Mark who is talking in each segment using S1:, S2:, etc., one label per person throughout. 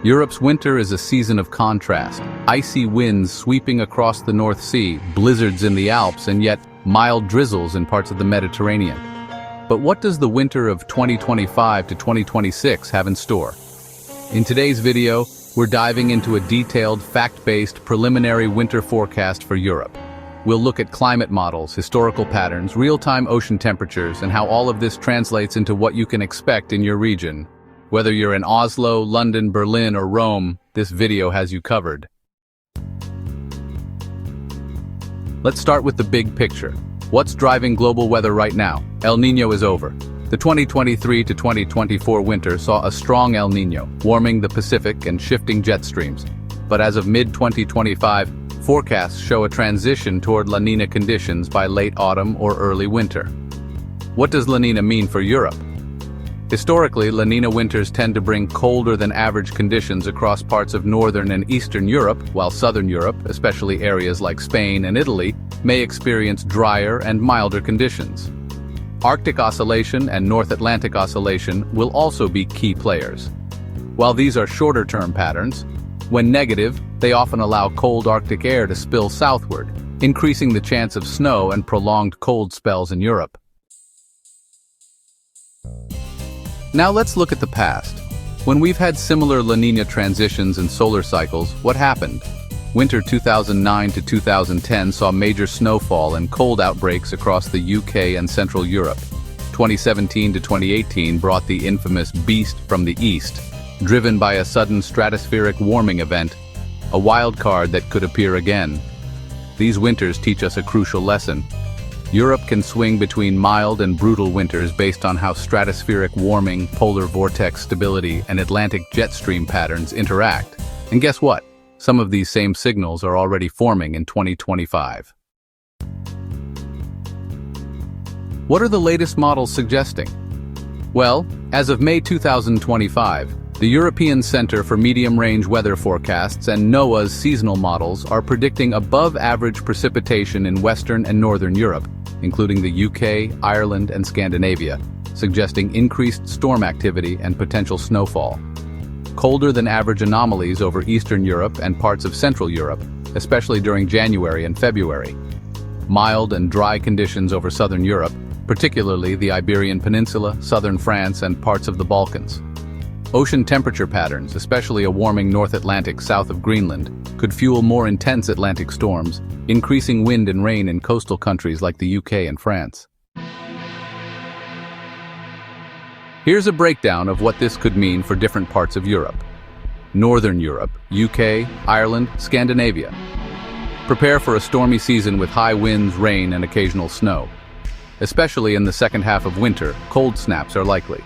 S1: Europe's winter is a season of contrast. Icy winds sweeping across the North Sea, blizzards in the Alps, and yet mild drizzles in parts of the Mediterranean. But what does the winter of 2025 to 2026 have in store? In today's video, we're diving into a detailed, fact-based, preliminary winter forecast for Europe. We'll look at climate models, historical patterns, real-time ocean temperatures, and how all of this translates into what you can expect in your region. Whether you're in Oslo, London, Berlin, or Rome, this video has you covered. Let's start with the big picture. What's driving global weather right now? El Niño is over. The 2023 to 2024 winter saw a strong El Niño, warming the Pacific and shifting jet streams. But as of mid-2025, forecasts show a transition toward La Niña conditions by late autumn or early winter. What does La Niña mean for Europe? Historically, La Niña winters tend to bring colder than average conditions across parts of northern and eastern Europe, while southern Europe, especially areas like Spain and Italy, may experience drier and milder conditions. Arctic Oscillation and North Atlantic Oscillation will also be key players. While these are shorter-term patterns, when negative, they often allow cold Arctic air to spill southward, increasing the chance of snow and prolonged cold spells in Europe. Now let's look at the past. When we've had similar La Niña transitions and solar cycles, what happened? Winter 2009 to 2010 saw major snowfall and cold outbreaks across the UK and Central Europe. 2017 to 2018 brought the infamous beast from the east, driven by a sudden stratospheric warming event, a wild card that could appear again. These winters teach us a crucial lesson. Europe can swing between mild and brutal winters based on how stratospheric warming, polar vortex stability, and Atlantic jet stream patterns interact. And guess what? Some of these same signals are already forming in 2025. What are the latest models suggesting? Well, as of May 2025, the European Center for Medium-Range Weather Forecasts and NOAA's seasonal models are predicting above-average precipitation in Western and Northern Europe, including the UK, Ireland, and Scandinavia, suggesting increased storm activity and potential snowfall. Colder-than-average anomalies over Eastern Europe and parts of Central Europe, especially during January and February. Mild and dry conditions over Southern Europe, particularly the Iberian Peninsula, southern France, and parts of the Balkans. Ocean temperature patterns, especially a warming North Atlantic south of Greenland, could fuel more intense Atlantic storms, increasing wind and rain in coastal countries like the UK and France. Here's a breakdown of what this could mean for different parts of Europe. Northern Europe, UK, Ireland, Scandinavia. Prepare for a stormy season with high winds, rain, and occasional snow. Especially in the second half of winter, cold snaps are likely.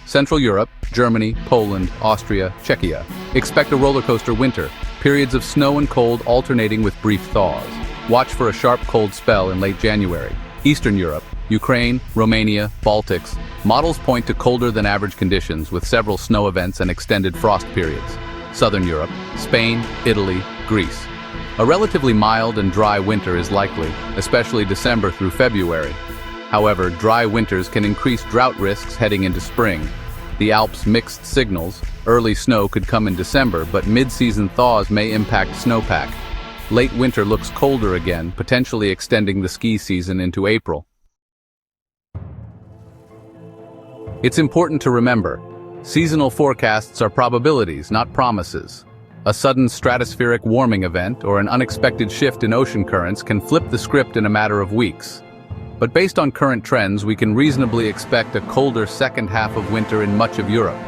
S1: Central Europe, Germany, Poland, Austria, Czechia. Expect a rollercoaster winter, periods of snow and cold alternating with brief thaws. Watch for a sharp cold spell in late January. Eastern Europe, Ukraine, Romania, Baltics. Models point to colder than average conditions with several snow events and extended frost periods. Southern Europe, Spain, Italy, Greece. A relatively mild and dry winter is likely, especially December through February. However, dry winters can increase drought risks heading into spring. The Alps mixed signals. Early snow could come in December, but mid-season thaws may impact snowpack. Late winter looks colder again, potentially extending the ski season into April. It's important to remember, seasonal forecasts are probabilities, not promises. A sudden stratospheric warming event or an unexpected shift in ocean currents can flip the script in a matter of weeks. But based on current trends, we can reasonably expect a colder second half of winter in much of Europe.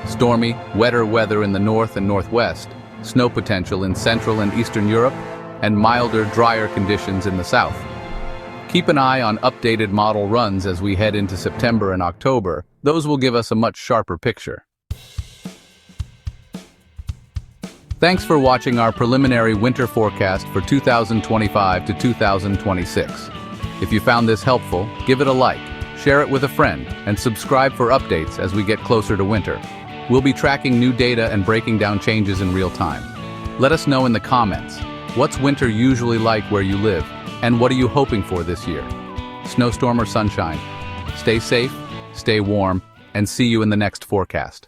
S1: Stormy, wetter weather in the north and northwest, snow potential in Central and Eastern Europe, and milder, drier conditions in the south. Keep an eye on updated model runs as we head into September and October. Those will give us a much sharper picture. Thanks for watching our preliminary winter forecast for 2025 to 2026. If you found this helpful, give it a like, share it with a friend, and subscribe for updates as we get closer to winter. We'll be tracking new data and breaking down changes in real time. Let us know in the comments, what's winter usually like where you live, and what are you hoping for this year? Snowstorm or sunshine? Stay safe, stay warm, and see you in the next forecast.